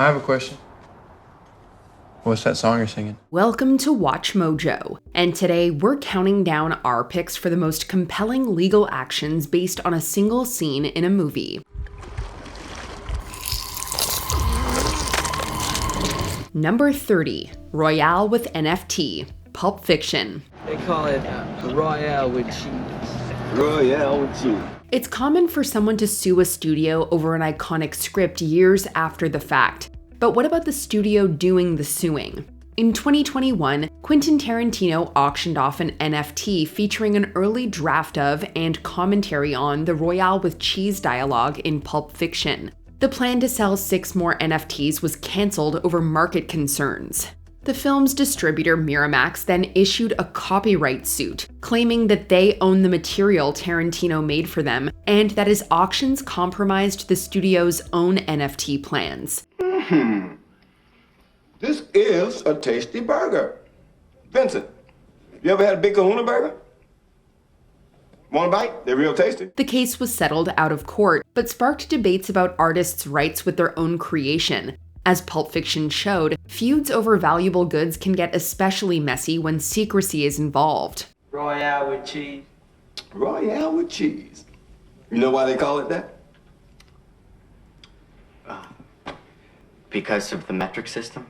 I have a question. What's that song you're singing? Welcome to Watch Mojo, and today we're counting down our picks for the most compelling legal actions based on a single scene in a movie. Number 30, Royale with NFT, Pulp Fiction. They call it Royale with cheese. Royale with cheese. It's common for someone to sue a studio over an iconic script years after the fact. But what about the studio doing the suing? In 2021, Quentin Tarantino auctioned off an NFT featuring an early draft of and commentary on the Royale with cheese dialogue in Pulp Fiction. The plan to sell 6 more NFTs was cancelled over market concerns. The film's distributor Miramax then issued a copyright suit, claiming that they own the material Tarantino made for them and that his auctions compromised the studio's own NFT plans. This is a tasty burger. Vincent, you ever had a Big Kahuna burger? Want a bite? They're real tasty. The case was settled out of court, but sparked debates about artists' rights with their own creation. As Pulp Fiction showed, feuds over valuable goods can get especially messy when secrecy is involved. Royale with cheese. Royale with cheese. You know why they call it that? Because of the metric system?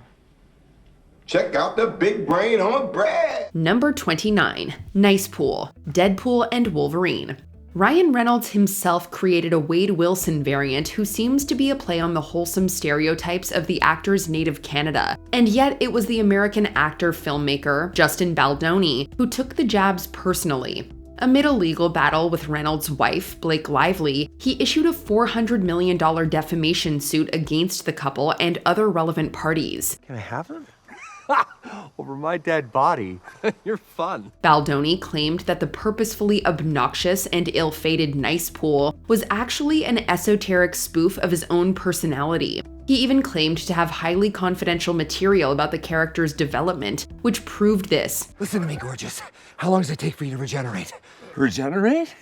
Check out the big brain on bread. Number 29, Nice Pool, Deadpool and Wolverine. Ryan Reynolds himself created a Wade Wilson variant who seems to be a play on the wholesome stereotypes of the actor's native Canada. And yet it was the American actor-filmmaker, Justin Baldoni, who took the jabs personally. Amid a legal battle with Reynolds' wife, Blake Lively, he issued a $400 million defamation suit against the couple and other relevant parties. Can I have him? Over my dead body. You're fun. Baldoni claimed that the purposefully obnoxious and ill-fated Nice Pool was actually an esoteric spoof of his own personality. He even claimed to have highly confidential material about the character's development, which proved this. Listen to me, gorgeous. How long does it take for you to regenerate? Regenerate?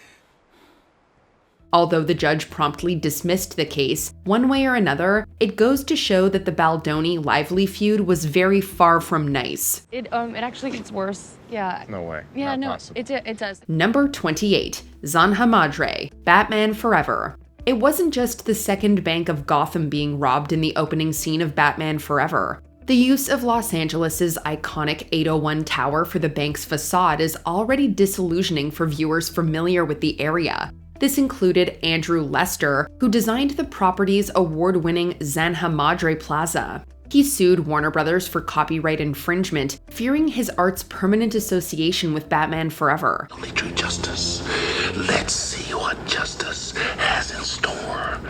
Although the judge promptly dismissed the case, one way or another, it goes to show that the Baldoni-Lively feud was very far from nice. It actually gets worse. Yeah. No way. Yeah, Not no, possible. it does. Number 28, Zanha Madre, Batman Forever. It wasn't just the second bank of Gotham being robbed in the opening scene of Batman Forever. The use of Los Angeles' iconic 801 tower for the bank's facade is already disillusioning for viewers familiar with the area. This included Andrew Lester, who designed the property's award-winning Zanha Madre Plaza. He sued Warner Brothers for copyright infringement, fearing his art's permanent association with Batman Forever. Only true justice. Let's see what justice has in store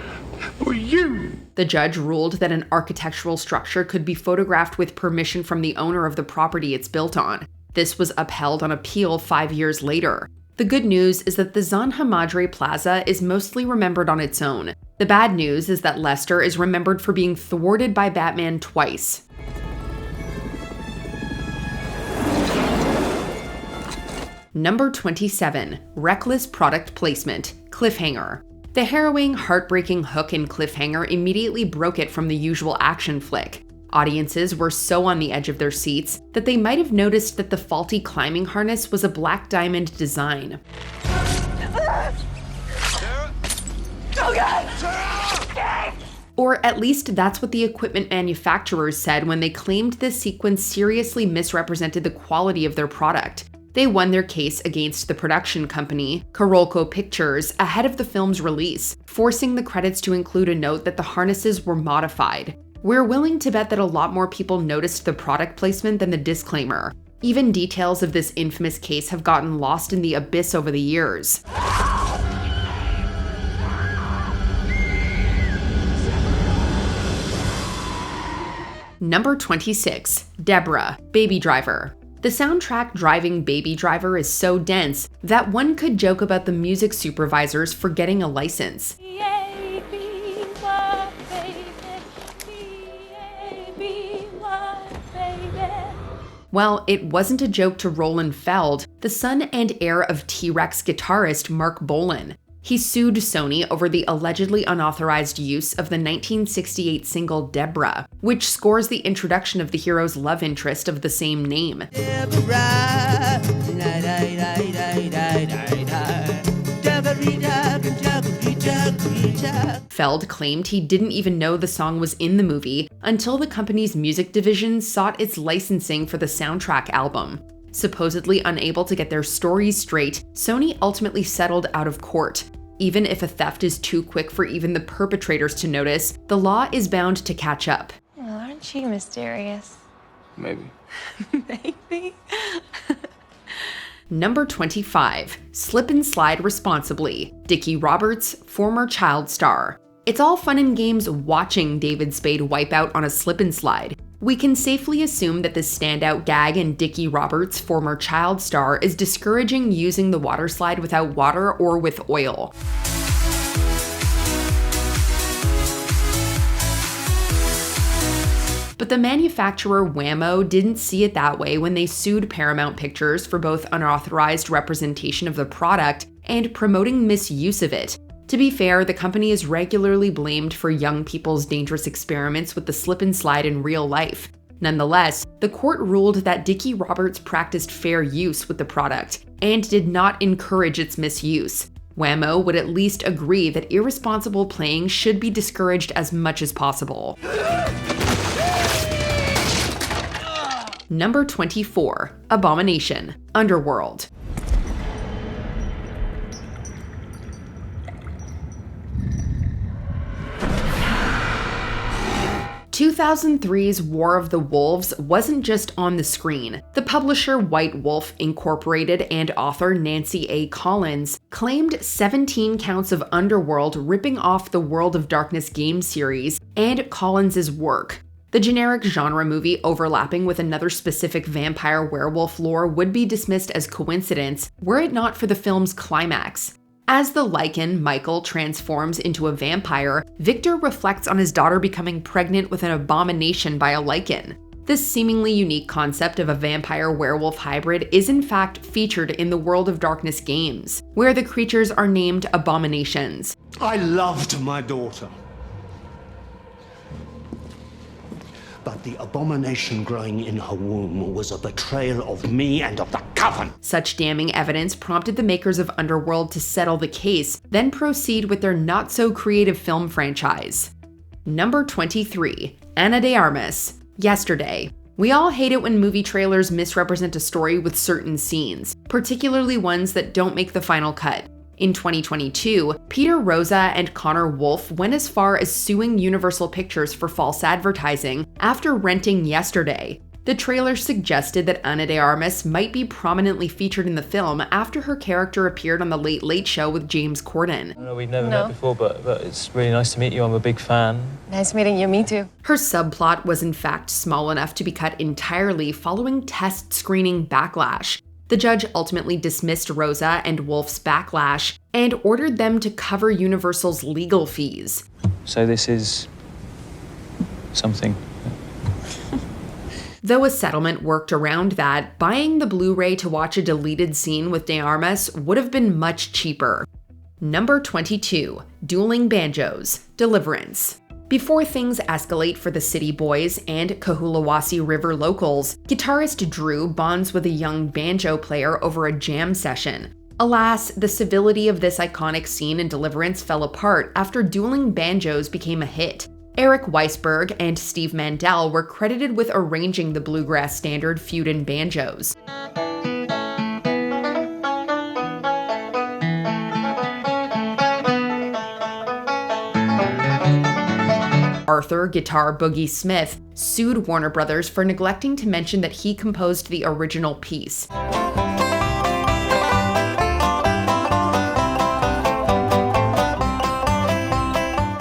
for you. The judge ruled that an architectural structure could be photographed with permission from the owner of the property it's built on. This was upheld on appeal 5 years later. The good news is that the Zanha Madre Plaza is mostly remembered on its own. The bad news is that Lester is remembered for being thwarted by Batman twice. Number 27, Reckless Product Placement, Cliffhanger. The harrowing, heartbreaking hook and cliffhanger immediately broke it from the usual action flick. Audiences were so on the edge of their seats that they might have noticed that the faulty climbing harness was a black diamond design. Or at least that's what the equipment manufacturers said when they claimed this sequence seriously misrepresented the quality of their product. They won their case against the production company, Carolco Pictures, ahead of the film's release, forcing the credits to include a note that the harnesses were modified. We're willing to bet that a lot more people noticed the product placement than the disclaimer. Even details of this infamous case have gotten lost in the abyss over the years. Number 26, Deborah, Baby Driver. The soundtrack driving Baby Driver is so dense that one could joke about the music supervisors forgetting a license. Well, it wasn't a joke to Roland Feld, the son and heir of T-Rex guitarist Mark Bolan. He sued Sony over the allegedly unauthorized use of the 1968 single Deborah, which scores the introduction of the hero's love interest of the same name. Feld claimed he didn't even know the song was in the movie until the company's music division sought its licensing for the soundtrack album. Supposedly unable to get their stories straight, Sony ultimately settled out of court. Even if a theft is too quick for even the perpetrators to notice, the law is bound to catch up. Well, aren't you mysterious? Maybe. Maybe. Number 25. Slip and slide responsibly. Dickie Roberts, former child star. It's all fun and games watching David Spade wipe out on a slip and slide. We can safely assume that this standout gag in Dickie Roberts, former child star, is discouraging using the water slide without water or with oil. But the manufacturer Whammo didn't see it that way when they sued Paramount Pictures for both unauthorized representation of the product and promoting misuse of it. To be fair, the company is regularly blamed for young people's dangerous experiments with the slip and slide in real life. Nonetheless, the court ruled that Dickie Roberts practiced fair use with the product and did not encourage its misuse. Whammo would at least agree that irresponsible playing should be discouraged as much as possible. Number 24. Abomination. Underworld. 2003's War of the Wolves wasn't just on the screen. The publisher White Wolf Incorporated and author Nancy A. Collins claimed 17 counts of Underworld ripping off the World of Darkness game series and Collins's work. The generic genre movie overlapping with another specific vampire werewolf lore would be dismissed as coincidence were it not for the film's climax. As the Lycan, Michael, transforms into a vampire, Victor reflects on his daughter becoming pregnant with an abomination by a Lycan. This seemingly unique concept of a vampire-werewolf hybrid is in fact featured in the World of Darkness games, where the creatures are named abominations. I loved my daughter. But the abomination growing in her womb was a betrayal of me and of the Coven. Such damning evidence prompted the makers of Underworld to settle the case, then proceed with their not-so-creative film franchise. Number 23. Ana de Armas. Yesterday. We all hate it when movie trailers misrepresent a story with certain scenes, particularly ones that don't make the final cut. In 2022, Peter Rosa and Connor Wolf went as far as suing Universal Pictures for false advertising after renting Yesterday. The trailer suggested that Ana de Armas might be prominently featured in the film after her character appeared on The Late Late Show with James Corden. No, we've never met before, but it's really nice to meet you. I'm a big fan. Nice meeting you, me too. Her subplot was in fact small enough to be cut entirely following test screening backlash. The judge ultimately dismissed Rosa and Wolf's backlash and ordered them to cover Universal's legal fees. So this is something. Though a settlement worked around that, buying the Blu-ray to watch a deleted scene with De Armas would have been much cheaper. Number 22. Dueling Banjos. Deliverance. Before things escalate for the City Boys and Cohulawasi River locals, guitarist Drew bonds with a young banjo player over a jam session. Alas, the civility of this iconic scene in Deliverance fell apart after Dueling Banjos became a hit. Eric Weisberg and Steve Mandel were credited with arranging the bluegrass standard Feud and Banjos. Arthur Guitar Boogie Smith sued Warner Brothers for neglecting to mention that he composed the original piece.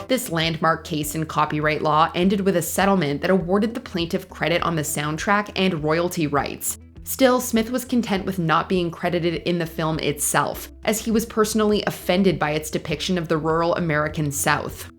This landmark case in copyright law ended with a settlement that awarded the plaintiff credit on the soundtrack and royalty rights. Still, Smith was content with not being credited in the film itself, as he was personally offended by its depiction of the rural American South.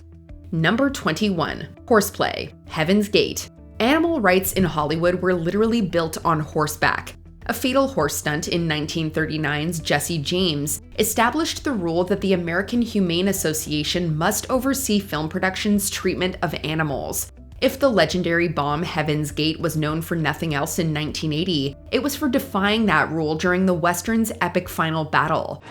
Number 21. Horseplay. Heaven's Gate. Animal rights in Hollywood were literally built on horseback. A fatal horse stunt in 1939's Jesse James established the rule that the American Humane Association must oversee film production's treatment of animals. If the legendary bomb Heaven's Gate was known for nothing else in 1980, it was for defying that rule during the Western's epic final battle.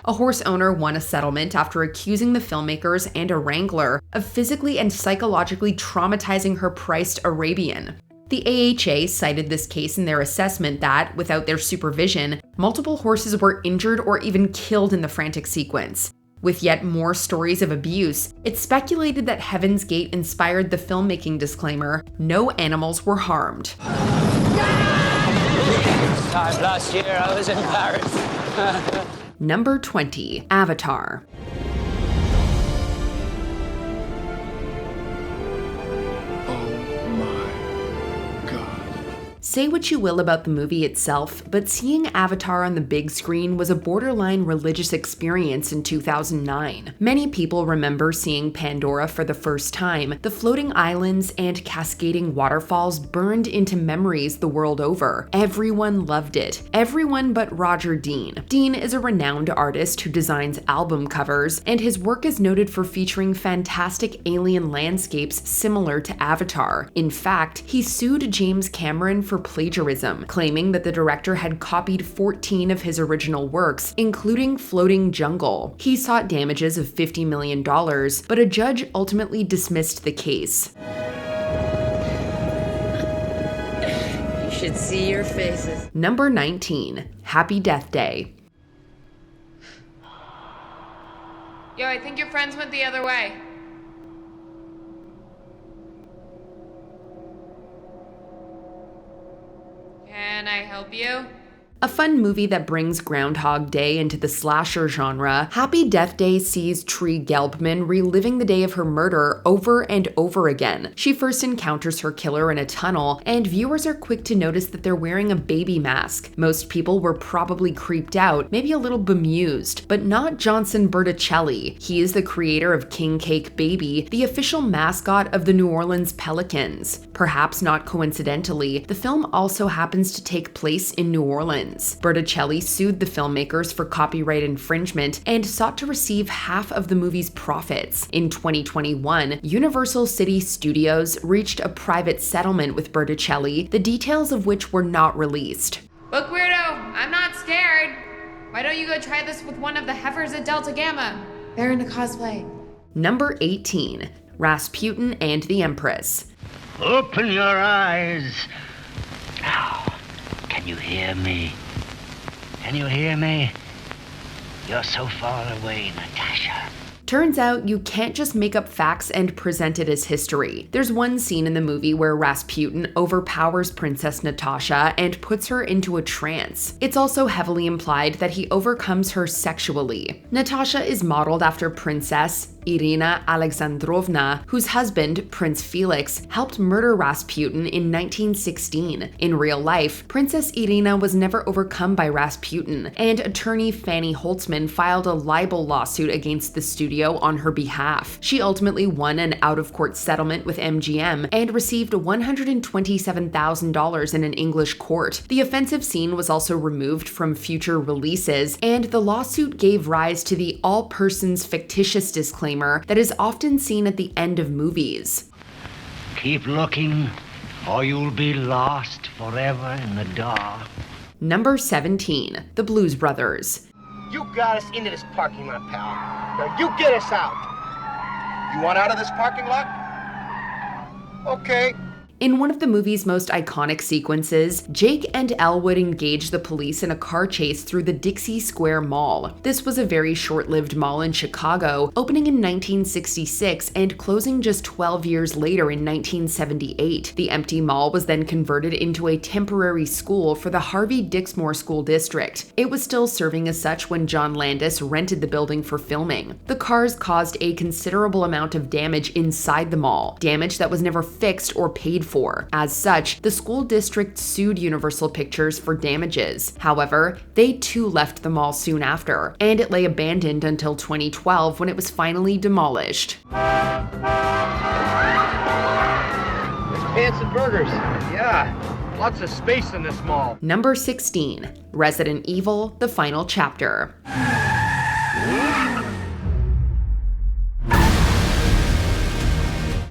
A horse owner won a settlement after accusing the filmmakers and a wrangler of physically and psychologically traumatizing her priced Arabian. The AHA cited this case in their assessment that, without their supervision, multiple horses were injured or even killed in the frantic sequence. With yet more stories of abuse, it's speculated that Heaven's Gate inspired the filmmaking disclaimer, "No animals were harmed." Time last year I was in Paris. Number 20. Avatar. Say what you will about the movie itself, but seeing Avatar on the big screen was a borderline religious experience in 2009. Many people remember seeing Pandora for the first time. The floating islands and cascading waterfalls burned into memories the world over. Everyone loved it. Everyone but Roger Dean. Dean is a renowned artist who designs album covers, and his work is noted for featuring fantastic alien landscapes similar to Avatar. In fact, he sued James Cameron for plagiarism, claiming that the director had copied 14 of his original works, including Floating Jungle. He sought damages of $50 million, but a judge ultimately dismissed the case. You should see your faces. Number 19. Happy Death Day. Yo, I think your friends went the other way. Can I help you? A fun movie that brings Groundhog Day into the slasher genre, Happy Death Day sees Tree Gelbman reliving the day of her murder over and over again. She first encounters her killer in a tunnel, and viewers are quick to notice that they're wearing a baby mask. Most people were probably creeped out, maybe a little bemused, but not Johnson Berticelli. He is the creator of King Cake Baby, the official mascot of the New Orleans Pelicans. Perhaps not coincidentally, the film also happens to take place in New Orleans. Berticelli sued the filmmakers for copyright infringement and sought to receive half of the movie's profits. In 2021, Universal City Studios reached a private settlement with Berticelli, the details of which were not released. Look, weirdo, I'm not scared. Why don't you go try this with one of the heifers at Delta Gamma? They're into cosplay. Number 18. Rasputin and the Empress. Open your eyes. Now, can you hear me? Can you hear me? You're so far away, Natasha. Turns out you can't just make up facts and present it as history. There's one scene in the movie where Rasputin overpowers Princess Natasha and puts her into a trance. It's also heavily implied that he overcomes her sexually. Natasha is modeled after Princess Irina Alexandrovna, whose husband, Prince Felix, helped murder Rasputin in 1916. In real life, Princess Irina was never overcome by Rasputin, and attorney Fanny Holtzman filed a libel lawsuit against the studio on her behalf. She ultimately won an out-of-court settlement with MGM and received $127,000 in an English court. The offensive scene was also removed from future releases, and the lawsuit gave rise to the all persons fictitious disclaimer that is often seen at the end of movies. Keep looking, or you'll be lost forever in the dark. Number 17. The Blues Brothers. You got us into this parking lot, pal. Now you get us out. You want out of this parking lot? Okay. In one of the movie's most iconic sequences, Jake and Elwood engage the police in a car chase through the Dixie Square Mall. This was a very short-lived mall in Chicago, opening in 1966 and closing just 12 years later in 1978. The empty mall was then converted into a temporary school for the Harvey Dixmoor School District. It was still serving as such when John Landis rented the building for filming. The cars caused a considerable amount of damage inside the mall, damage that was never fixed or paid for. As such, the school district sued Universal Pictures for damages. However, they too left the mall soon after, and it lay abandoned until 2012 when it was finally demolished. pants and burgers. Yeah, lots of space in this mall. Number 16, Resident Evil, the final chapter.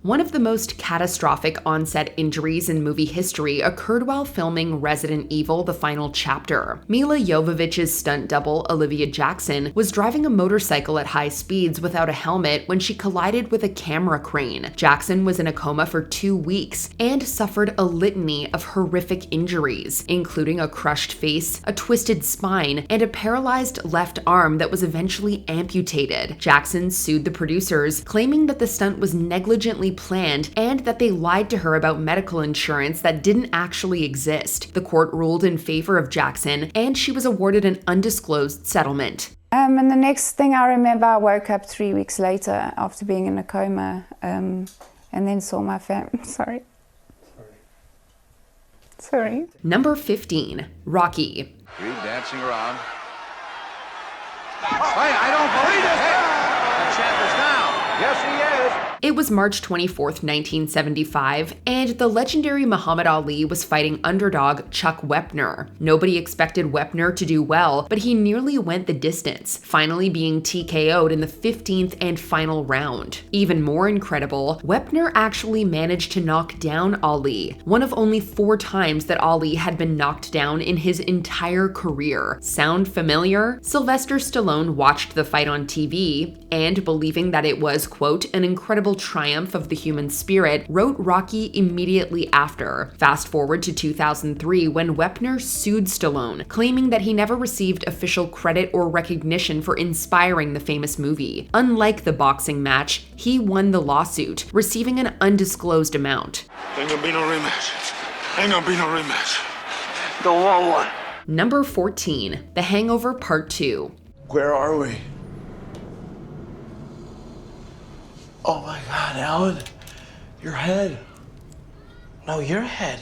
One of the most catastrophic onset injuries in movie history occurred while filming Resident Evil: The Final Chapter. Mila Jovovich's stunt double, Olivia Jackson, was driving a motorcycle at high speeds without a helmet when she collided with a camera crane. Jackson was in a coma for 2 weeks and suffered a litany of horrific injuries, including a crushed face, a twisted spine, and a paralyzed left arm that was eventually amputated. Jackson sued the producers, claiming that the stunt was negligently planned and that they lied to her about medical insurance that didn't actually exist. The court ruled in favor of Jackson, and she was awarded an undisclosed settlement. And the next thing I remember, I woke up 3 weeks later after being in a coma, and then saw my family. Sorry. Number 15, Rocky. Creed dancing around. Hey, I don't believe it! Hey, the champ is down. Yes, he is. It was March 24th, 1975, and the legendary Muhammad Ali was fighting underdog Chuck Wepner. Nobody expected Wepner to do well, but he nearly went the distance, finally being TKO'd in the 15th and final round. Even more incredible, Wepner actually managed to knock down Ali, one of only 4 times that Ali had been knocked down in his entire career. Sound familiar? Sylvester Stallone watched the fight on TV, and believing that it was, quote, an incredible triumph of the human spirit, wrote Rocky immediately after. Fast forward to 2003 when Wepner sued Stallone, claiming that he never received official credit or recognition for inspiring the famous movie. Unlike the boxing match, he won the lawsuit, receiving an undisclosed amount. Ain't gonna be no rematch. Ain't gonna be no rematch. Don't want one. Number 14, The Hangover Part 2. Where are we? Oh my God, Alan. Your head. No, your head.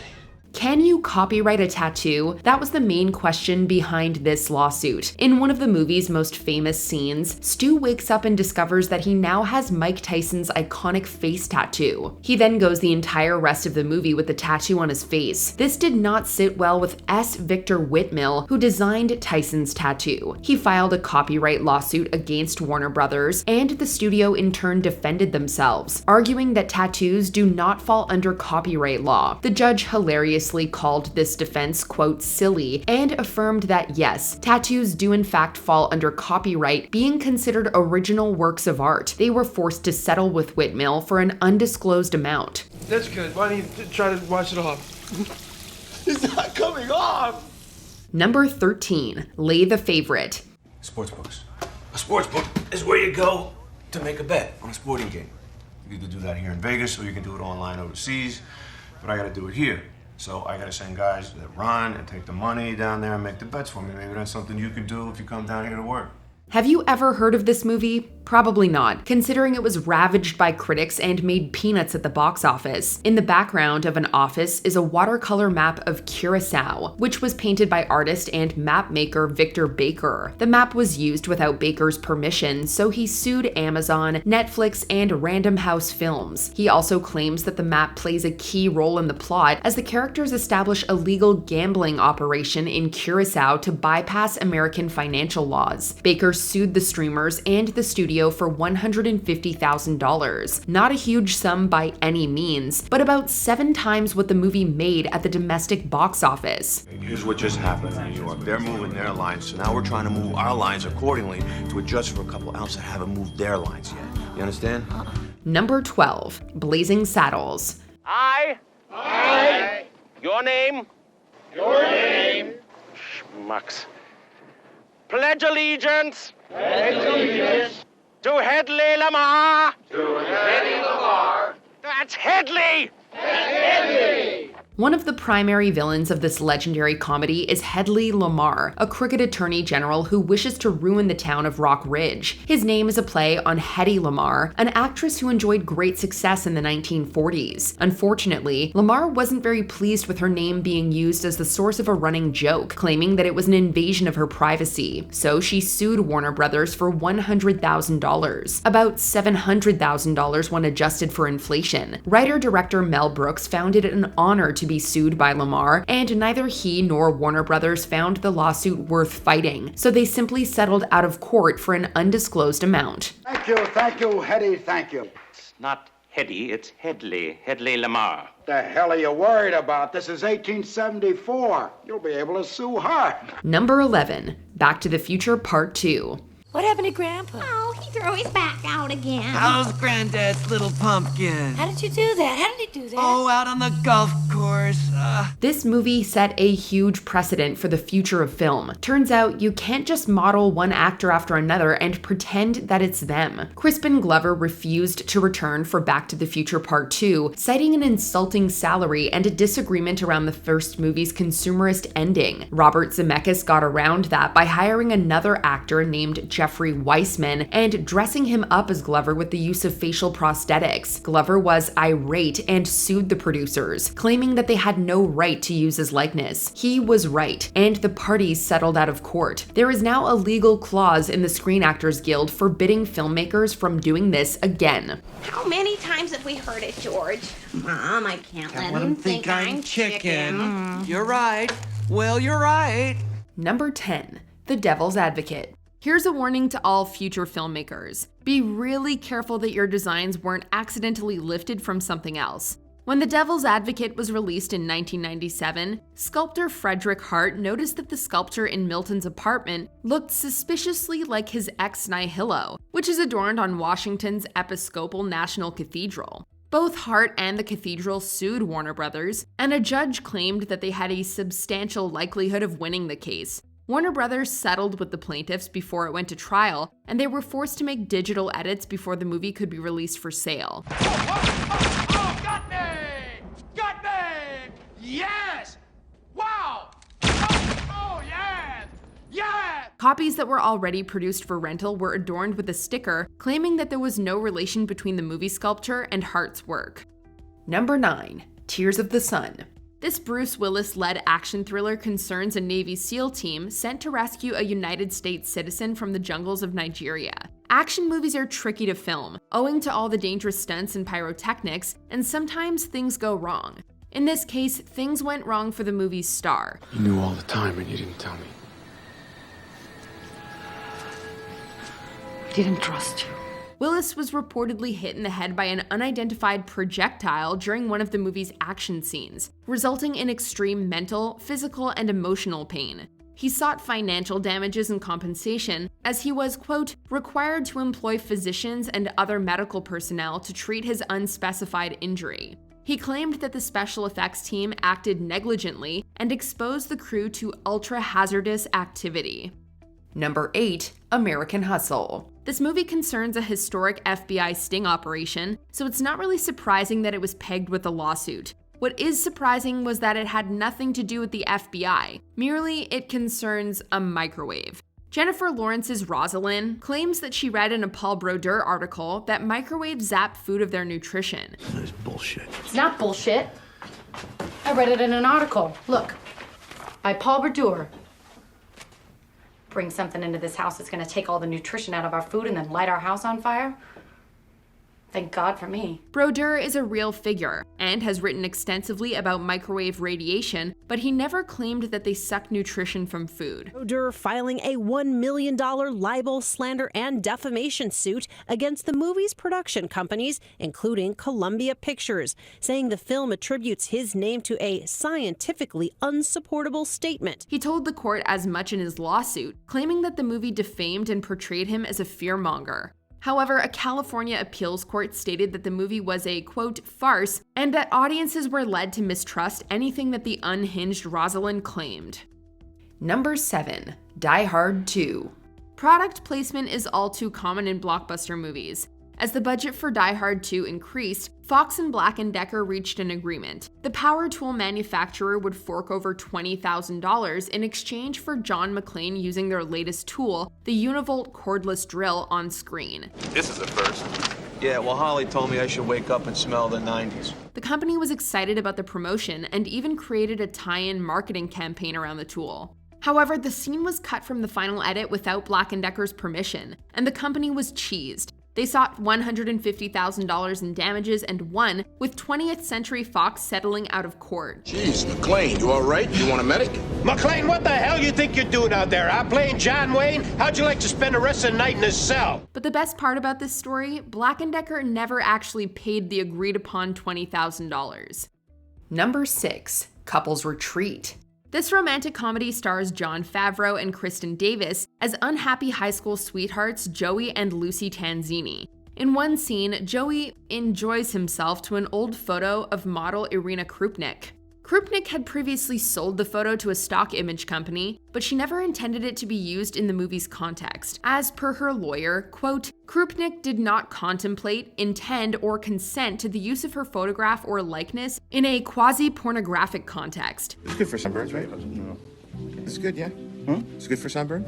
Can you copyright a tattoo? That was the main question behind this lawsuit. In one of the movie's most famous scenes, Stu wakes up and discovers that he now has Mike Tyson's iconic face tattoo. He then goes the entire rest of the movie with the tattoo on his face. This did not sit well with S. Victor Whitmill, who designed Tyson's tattoo. He filed a copyright lawsuit against Warner Brothers, and the studio in turn defended themselves, arguing that tattoos do not fall under copyright law. The judge hilariously called this defense, quote, silly, and affirmed that yes, tattoos do in fact fall under copyright, being considered original works of art. They were forced to settle with Whitmill for an undisclosed amount. That's good. Why don't you try to wash it off? It's not coming off. Number 13, Lay the Favorite. Sportsbooks. A sportsbook is where you go to make a bet on a sporting game. You can do that here in Vegas, or you can do it online overseas, but I gotta do it here. So I gotta send guys that run and take the money down there and make the bets for me. Maybe that's something you can do if you come down here to work. Have you ever heard of this movie? Probably not, considering it was ravaged by critics and made peanuts at the box office. In the background of an office is a watercolor map of Curacao, which was painted by artist and map maker Victor Baker. The map was used without Baker's permission, so he sued Amazon, Netflix, and Random House Films. He also claims that the map plays a key role in the plot, as the characters establish a legal gambling operation in Curacao to bypass American financial laws. Baker sued the streamers and the studio for $150,000. Not a huge sum by any means, but about 7 times what the movie made at the domestic box office. Here's what just happened in New York. They're moving their lines, so now we're trying to move our lines accordingly to adjust for a couple outs that haven't moved their lines yet. You understand? Number 12, Blazing Saddles. I. Your name. Schmucks. Pledge allegiance. To Headley Lamar. That's Headley. One of the primary villains of this legendary comedy is Hedley Lamar, a crooked attorney general who wishes to ruin the town of Rock Ridge. His name is a play on Hedy Lamarr, an actress who enjoyed great success in the 1940s. Unfortunately, Lamar wasn't very pleased with her name being used as the source of a running joke, claiming that it was an invasion of her privacy. So she sued Warner Brothers for $100,000, about $700,000 when adjusted for inflation. Writer-director Mel Brooks found it an honor to be sued by Lamar, and neither he nor Warner Brothers found the lawsuit worth fighting, so they simply settled out of court for an undisclosed amount. Thank you, Hetty, thank you. It's not Hetty, it's Hedley Lamar. The hell are you worried about? This is 1874. You'll be able to sue her. Number 11, Back to the Future Part 2. What happened to Grandpa? Oh, he threw his back out again. How's Granddad's little pumpkin? How did you do that? How did he do that? Oh, out on the golf course. This movie set a huge precedent for the future of film. Turns out you can't just model one actor after another and pretend that it's them. Crispin Glover refused to return for Back to the Future Part 2, citing an insulting salary and a disagreement around the first movie's consumerist ending. Robert Zemeckis got around that by hiring another actor named Jeffrey Weissman and dressing him up as Glover with the use of facial prosthetics. Glover was irate and sued the producers, claiming that they had no right to use his likeness. He was right, and the parties settled out of court. There is now a legal clause in the Screen Actors Guild forbidding filmmakers from doing this again. How many times have we heard it, George? Mom, I can't let him think I'm chicken. You're right. Well, you're right. Number 10, The Devil's Advocate. Here's a warning to all future filmmakers. Be really careful that your designs weren't accidentally lifted from something else. When The Devil's Advocate was released in 1997, sculptor Frederick Hart noticed that the sculpture in Milton's apartment looked suspiciously like his ex nihilo, which is adorned on Washington's Episcopal National Cathedral. Both Hart and the cathedral sued Warner Brothers, and a judge claimed that they had a substantial likelihood of winning the case. Warner Brothers settled with the plaintiffs before it went to trial, and they were forced to make digital edits before the movie could be released for sale. Got me! Got me! Yes! Wow! Oh, yes! Yes! Copies that were already produced for rental were adorned with a sticker claiming that there was no relation between the movie sculpture and Hart's work. Number 9, Tears of the Sun. This Bruce Willis-led action thriller concerns a Navy SEAL team sent to rescue a United States citizen from the jungles of Nigeria. Action movies are tricky to film, owing to all the dangerous stunts and pyrotechnics, and sometimes things go wrong. In this case, things went wrong for the movie's star. You knew all the time and you didn't tell me. I didn't trust you. Willis was reportedly hit in the head by an unidentified projectile during one of the movie's action scenes, resulting in extreme mental, physical, and emotional pain. He sought financial damages and compensation, as he was, quote, required to employ physicians and other medical personnel to treat his unspecified injury. He claimed that the special effects team acted negligently and exposed the crew to ultra-hazardous activity. Number 8, American Hustle. This movie concerns a historic FBI sting operation, so it's not really surprising that it was pegged with a lawsuit. What is surprising was that it had nothing to do with the FBI, merely it concerns a microwave. Jennifer Lawrence's Rosalind claims that she read in a Paul Brodeur article that microwaves zap food of their nutrition. That's bullshit. It's not bullshit. I read it in an article. Look, by Paul Brodeur. Bring something into this house that's gonna take all the nutrition out of our food and then light our house on fire? Thank God for me. Brodeur is a real figure and has written extensively about microwave radiation, but he never claimed that they suck nutrition from food. Brodeur filing a $1 million libel, slander, and defamation suit against the movie's production companies, including Columbia Pictures, saying the film attributes his name to a scientifically unsupportable statement. He told the court as much in his lawsuit, claiming that the movie defamed and portrayed him as a fearmonger. However, a California appeals court stated that the movie was a, quote, farce, and that audiences were led to mistrust anything that the unhinged Rosalind claimed. Number 7, Die Hard 2. Product placement is all too common in blockbuster movies. As the budget for Die Hard 2 increased, Fox and Black & Decker reached an agreement. The power tool manufacturer would fork over $20,000 in exchange for John McClane using their latest tool, the Univolt cordless drill, on screen. This is a first. Yeah, well, Holly told me I should wake up and smell the 90s. The company was excited about the promotion and even created a tie-in marketing campaign around the tool. However, the scene was cut from the final edit without Black & Decker's permission, and the company was cheesed. They sought $150,000 in damages and won, with 20th Century Fox settling out of court. Jeez, McClane, you all right? You want a medic? McClane, what the hell you think you're doing out there, huh? Playing John Wayne? How'd you like to spend the rest of the night in his cell? But the best part about this story, Black & Decker never actually paid the agreed-upon $20,000. Number 6. Couples Retreat. This romantic comedy stars Jon Favreau and Kristen Davis as unhappy high school sweethearts Joey and Lucy Tanzini. In one scene, Joey enjoys himself to an old photo of model Irina Krupnik. Krupnik had previously sold the photo to a stock image company, but she never intended it to be used in the movie's context. As per her lawyer, quote, Krupnik did not contemplate, intend, or consent to the use of her photograph or likeness in a quasi-pornographic context. It's good for sunburns, right? No. It's good, yeah? It's good for sunburn?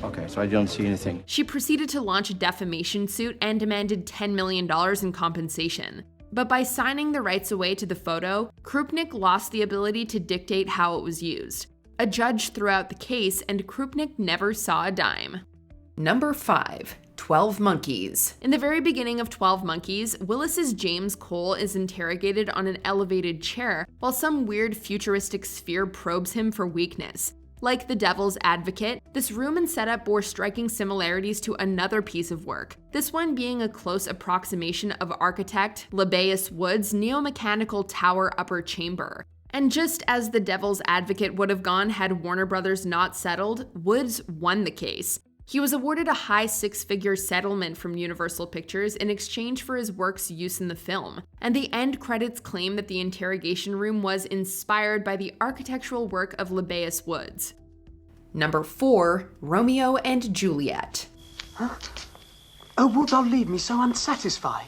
Okay, so I don't see anything. She proceeded to launch a defamation suit and demanded $10 million in compensation. But by signing the rights away to the photo, Krupnik lost the ability to dictate how it was used. A judge threw out the case, and Krupnik never saw a dime. Number 5. 12 Monkeys. In the very beginning of 12 Monkeys, Willis's James Cole is interrogated on an elevated chair while some weird futuristic sphere probes him for weakness. Like The Devil's Advocate, this room and setup bore striking similarities to another piece of work, this one being a close approximation of architect Libel Wood's neo-mechanical tower upper chamber. And just as The Devil's Advocate would have gone had Warner Brothers not settled, Woods won the case. He was awarded a high six-figure settlement from Universal Pictures in exchange for his work's use in the film, and the end credits claim that the interrogation room was inspired by the architectural work of Libel Woods. Number 4. Romeo and Juliet. Huh? Oh, wilt thou leave me so unsatisfied?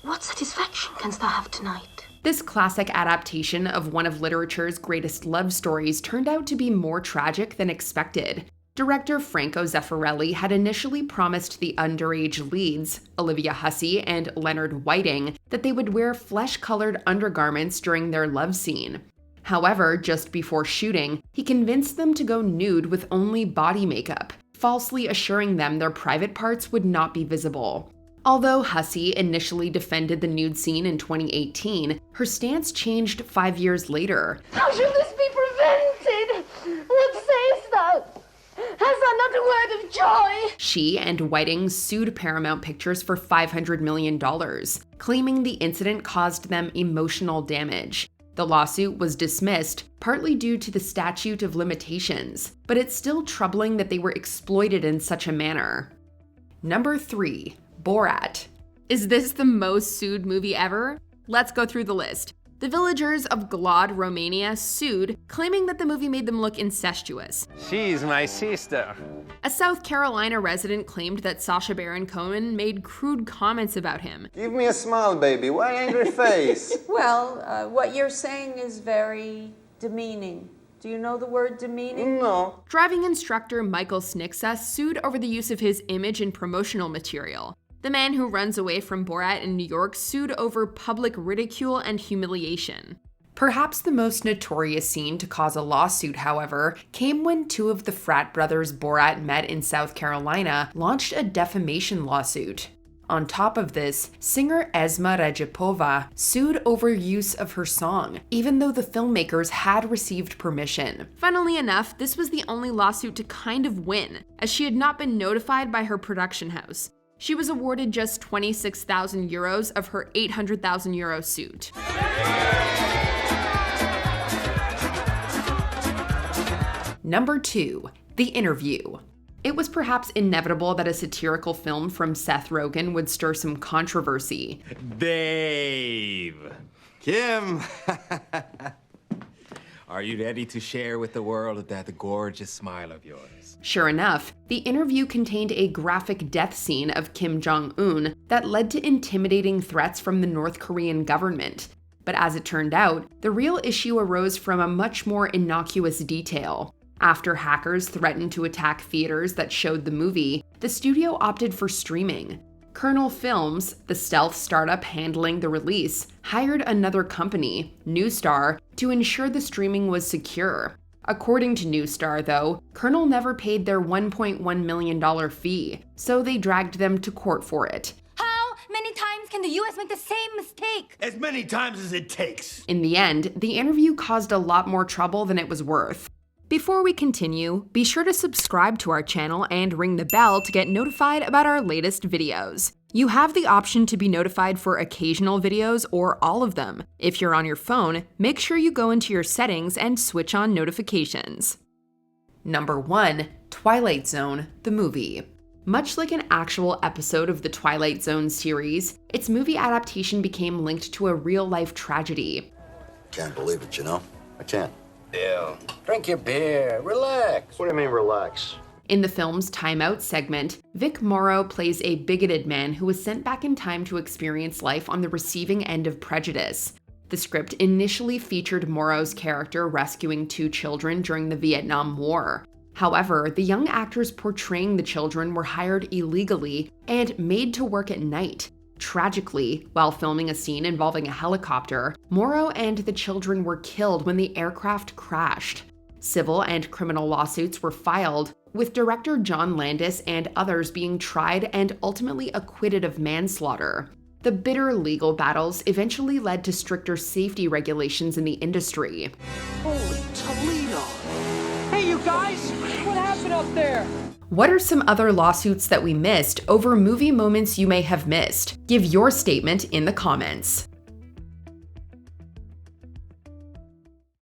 What satisfaction canst thou have tonight? This classic adaptation of one of literature's greatest love stories turned out to be more tragic than expected. Director Franco Zeffirelli had initially promised the underage leads, Olivia Hussey and Leonard Whiting, that they would wear flesh-colored undergarments during their love scene. However, just before shooting, he convinced them to go nude with only body makeup, falsely assuring them their private parts would not be visible. Although Hussey initially defended the nude scene in 2018, her stance changed 5 years later. How shall this be prevented? What sayest thou? Hast thou not a word of joy? She and Whiting sued Paramount Pictures for $500 million, claiming the incident caused them emotional damage. The lawsuit was dismissed, partly due to the statute of limitations, but it's still troubling that they were exploited in such a manner. Number 3. Borat. Is this the most sued movie ever? Let's go through the list. The villagers of Glad, Romania sued, claiming that the movie made them look incestuous. She's my sister. A South Carolina resident claimed that Sacha Baron Cohen made crude comments about him. Give me a smile, baby. Why angry face? Well, what you're saying is very demeaning. Do you know the word demeaning? No. Driving instructor Michael Snixa sued over the use of his image in promotional material. The man who runs away from Borat in New York sued over public ridicule and humiliation. Perhaps the most notorious scene to cause a lawsuit, however, came when two of the frat brothers Borat met in South Carolina launched a defamation lawsuit. On top of this, singer Esma Rajapova sued over use of her song, even though the filmmakers had received permission. Funnily enough, this was the only lawsuit to kind of win, as she had not been notified by her production house. She was awarded just 26,000 euros of her 800,000 euro suit. Number 2. The Interview. It was perhaps inevitable that a satirical film from Seth Rogen would stir some controversy. Dave. Kim. Are you ready to share with the world that gorgeous smile of yours? Sure enough, the interview contained a graphic death scene of Kim Jong-un that led to intimidating threats from the North Korean government. But as it turned out, the real issue arose from a much more innocuous detail. After hackers threatened to attack theaters that showed the movie, the studio opted for streaming. Kernel Films, the stealth startup handling the release, hired another company, Newstar, to ensure the streaming was secure. According to Newstar, though, Kernel never paid their $1.1 million fee, so they dragged them to court for it. How many times can the U.S. make the same mistake? As many times as it takes. In the end, the interview caused a lot more trouble than it was worth. Before we continue, be sure to subscribe to our channel and ring the bell to get notified about our latest videos. You have the option to be notified for occasional videos or all of them. If you're on your phone, make sure you go into your settings and switch on notifications. Number 1. Twilight Zone, the movie. Much like an actual episode of the Twilight Zone series, its movie adaptation became linked to a real-life tragedy. Can't believe it, you know? I can't. Bill, drink your beer. Relax. What do you mean, relax? In the film's Time Out segment, Vic Morrow plays a bigoted man who was sent back in time to experience life on the receiving end of prejudice. The script initially featured Morrow's character rescuing 2 children during the Vietnam War. However, the young actors portraying the children were hired illegally and made to work at night. Tragically, while filming a scene involving a helicopter, Morrow and the children were killed when the aircraft crashed. Civil and criminal lawsuits were filed, with director John Landis and others being tried and ultimately acquitted of manslaughter. The bitter legal battles eventually led to stricter safety regulations in the industry. Holy Toledo! Hey, you guys! What happened up there? What are some other lawsuits that we missed over movie moments you may have missed? Give your statement in the comments.